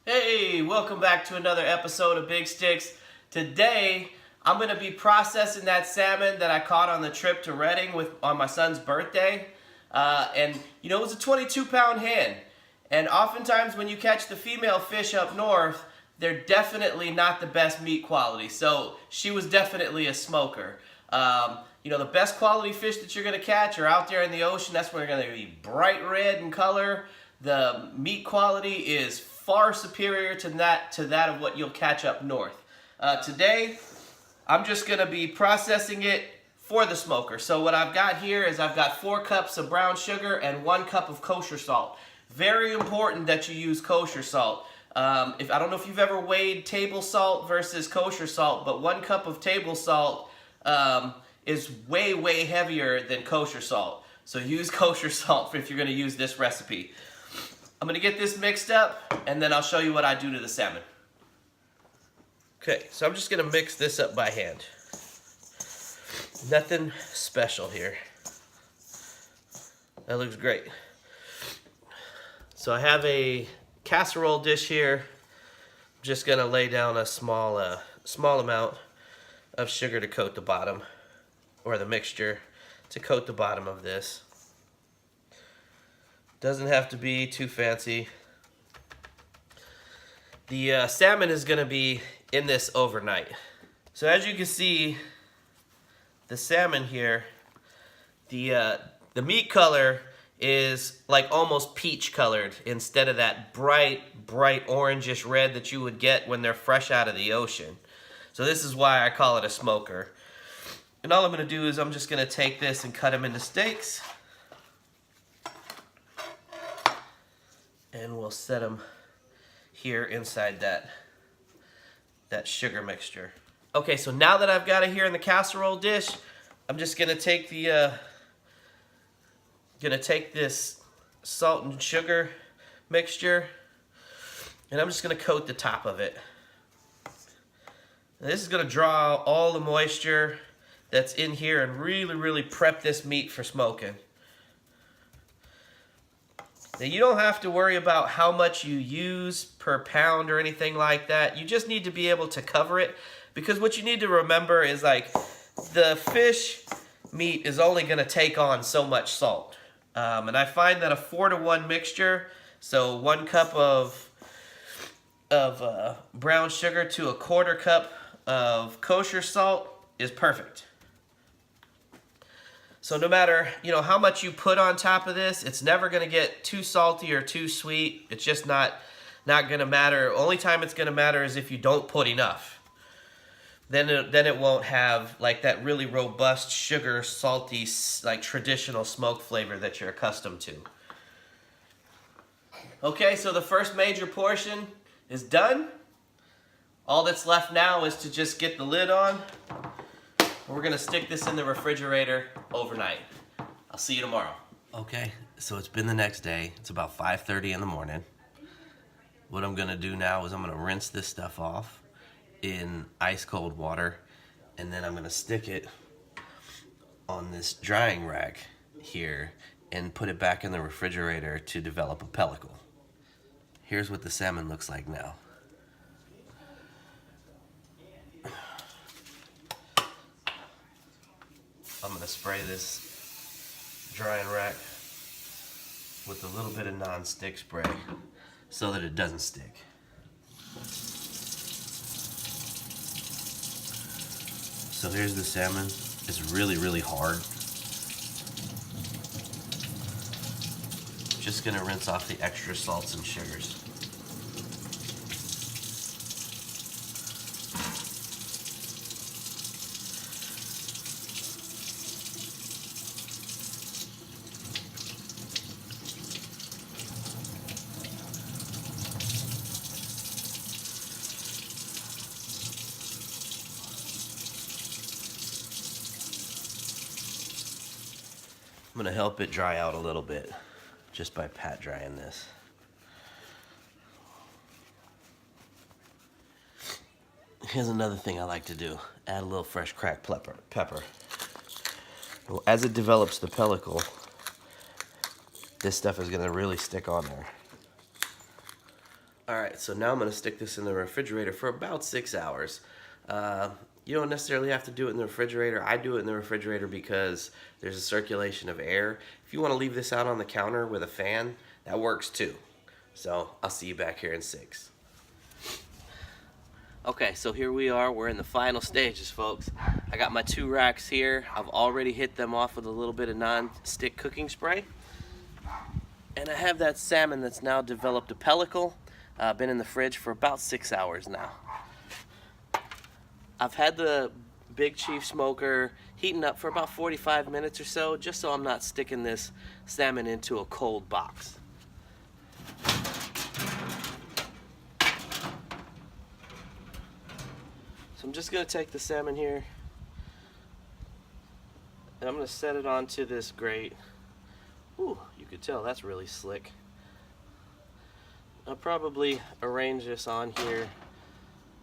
Hey, welcome back to another episode of Big Sticks. Today, I'm going to be processing that salmon that I caught on the trip to Reading on my son's birthday. And, you know, it was a 22-pound hen. And oftentimes when you catch the female fish up north, they're definitely not the best meat quality. So she was definitely a smoker. You know, the best quality fish that you're going to catch are out there in the ocean. That's when they're going to be bright red in color. The meat quality is far superior to that of what you'll catch up north. Today, I'm just going to be processing it for the smoker. So what I've got here is I've got 4 cups of brown sugar and 1 cup of kosher salt. Very important that you use kosher salt. I don't know if you've ever weighed table salt versus kosher salt, but 1 cup of table salt is way, way heavier than kosher salt. So use kosher salt if you're going to use this recipe. I'm going to get this mixed up, and then I'll show you what I do to the salmon. Okay, so I'm just going to mix this up by hand. Nothing special here. That looks great. So I have a casserole dish here. I'm just going to lay down a small amount of sugar to coat the bottom, or the mixture to coat the bottom of this. Doesn't have to be too fancy. The salmon is going to be in this overnight. So as you can see, the salmon here, the meat color is like almost peach colored instead of that bright orangish red that you would get when they're fresh out of the ocean. So this is why I call it a smoker. And all I'm going to do is I'm just going to take this and cut them into steaks. And we'll set them here inside that sugar mixture. Okay, so now that I've got it here in the casserole dish, I'm just gonna take this salt and sugar mixture, and I'm just gonna coat the top of it. And this is gonna draw all the moisture that's in here and really prep this meat for smoking. Now, you don't have to worry about how much you use per pound or anything like that. You just need to be able to cover it, because what you need to remember is, like, the fish meat is only going to take on so much salt. And I find that a 4-to-1 mixture, so 1 cup of brown sugar to 1/4 cup of kosher salt is perfect. So no matter, you know, how much you put on top of this, it's never going to get too salty or too sweet. It's just not going to matter. Only time it's going to matter is if you don't put enough. Then it won't have like that really robust sugar, salty, like traditional smoke flavor that you're accustomed to. Okay, so the first major portion is done. All that's left now is to just get the lid on. We're going to stick this in the refrigerator overnight. I'll see you tomorrow. Okay, so it's been the next day. It's about 5:30 in the morning. What I'm going to do now is I'm going to rinse this stuff off in ice cold water, and then I'm going to stick it on this drying rack here and put it back in the refrigerator to develop a pellicle. Here's what the salmon looks like now. I'm going to spray this drying rack with a little bit of non-stick spray so that it doesn't stick. So here's the salmon. It's really hard. Just going to rinse off the extra salts and sugars. I'm going to help it dry out a little bit just by pat drying this. Here's another thing I like to do. Add a little fresh cracked pepper. Well, as it develops the pellicle, this stuff is going to really stick on there. Alright, so now I'm going to stick this in the refrigerator for about 6 hours. You don't necessarily have to do it in the refrigerator. I do it in the refrigerator because there's a circulation of air. If you want to leave this out on the counter with a fan, that works too. So I'll see you back here in 6. Okay, so here we are. We're in the final stages, folks. I got my 2 racks here. I've already hit them off with a little bit of non-stick cooking spray. And I have that salmon that's now developed a pellicle. Been in the fridge for about 6 hours now. I've had the Big Chief smoker heating up for about 45 minutes or so, just so I'm not sticking this salmon into a cold box. So I'm just going to take the salmon here, and I'm going to set it onto this grate. Ooh, you could tell that's really slick. I'll probably arrange this on here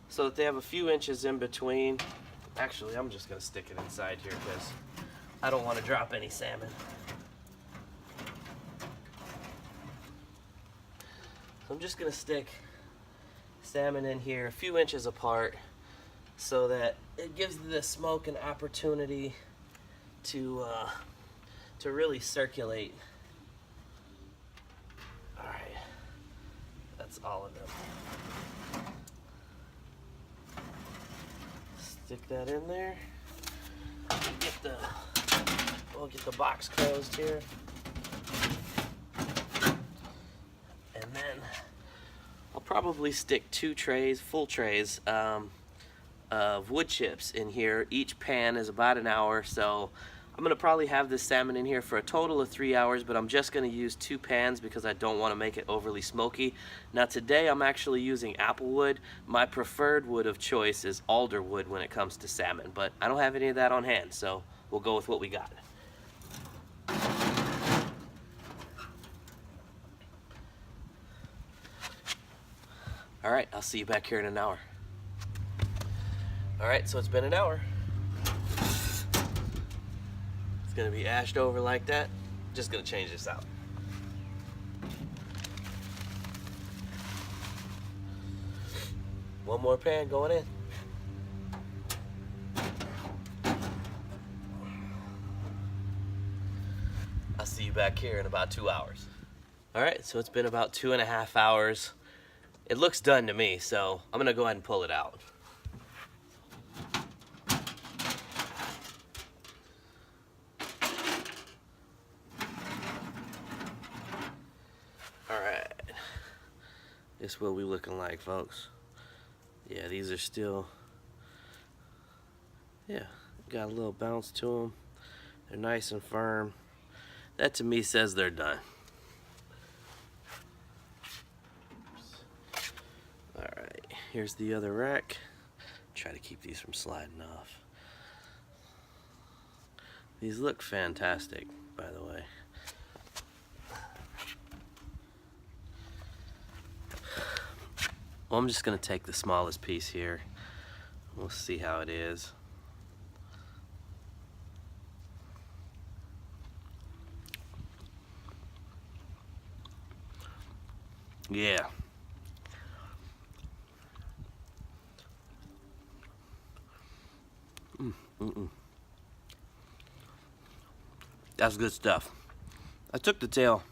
so that they have a few inches in between. Actually, I'm just going to stick it inside here because I don't want to drop any salmon. So I'm just going to stick salmon in here a few inches apart so that it gives the smoke an opportunity to really circulate. That's all of them. Stick that in there. We'll get the box closed here. And then I'll probably stick 2 trays, full trays, of wood chips in here. Each pan is about an hour, so I'm gonna probably have this salmon in here for a total of 3 hours, but I'm just gonna use 2 pans because I don't wanna make it overly smoky. Now today I'm actually using apple wood. My preferred wood of choice is alder wood when it comes to salmon, but I don't have any of that on hand, so we'll go with what we got. All right, I'll see you back here in an hour. All right, so it's been an hour. It's gonna be ashed over like that. Just gonna change this out. One more pan going in. I'll see you back here in about 2 hours. All right, so it's been about 2.5 hours. It looks done to me, so I'm gonna go ahead and pull it out. This is what we looking like, folks. Yeah, these are still, yeah, got a little bounce to them. They're nice and firm. That to me says they're done. All right, here's the other rack. Try to keep these from sliding off. These look fantastic, by the way. Well, I'm just going to take the smallest piece here. We'll see how it is. Yeah. That's good stuff. I took the tail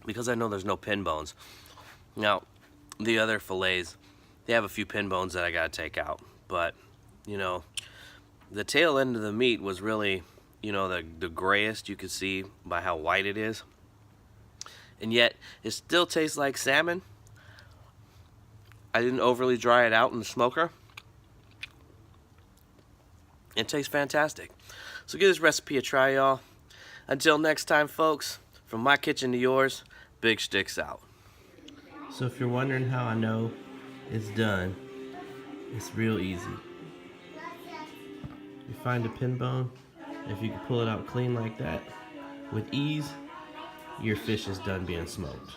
because I know there's no pin bones. Now, the other fillets, they have a few pin bones that I gotta take out, but you know, the tail end of the meat was really, you know, the grayest you could see by how white it is, and yet it still tastes like salmon. I didn't overly dry it out in the smoker. It tastes fantastic. So give this recipe a try, y'all. Until next time, folks, from my kitchen to yours, Big Shticks out. So if you're wondering how I know it's done, it's real easy. You find a pin bone, if you can pull it out clean like that, with ease, your fish is done being smoked.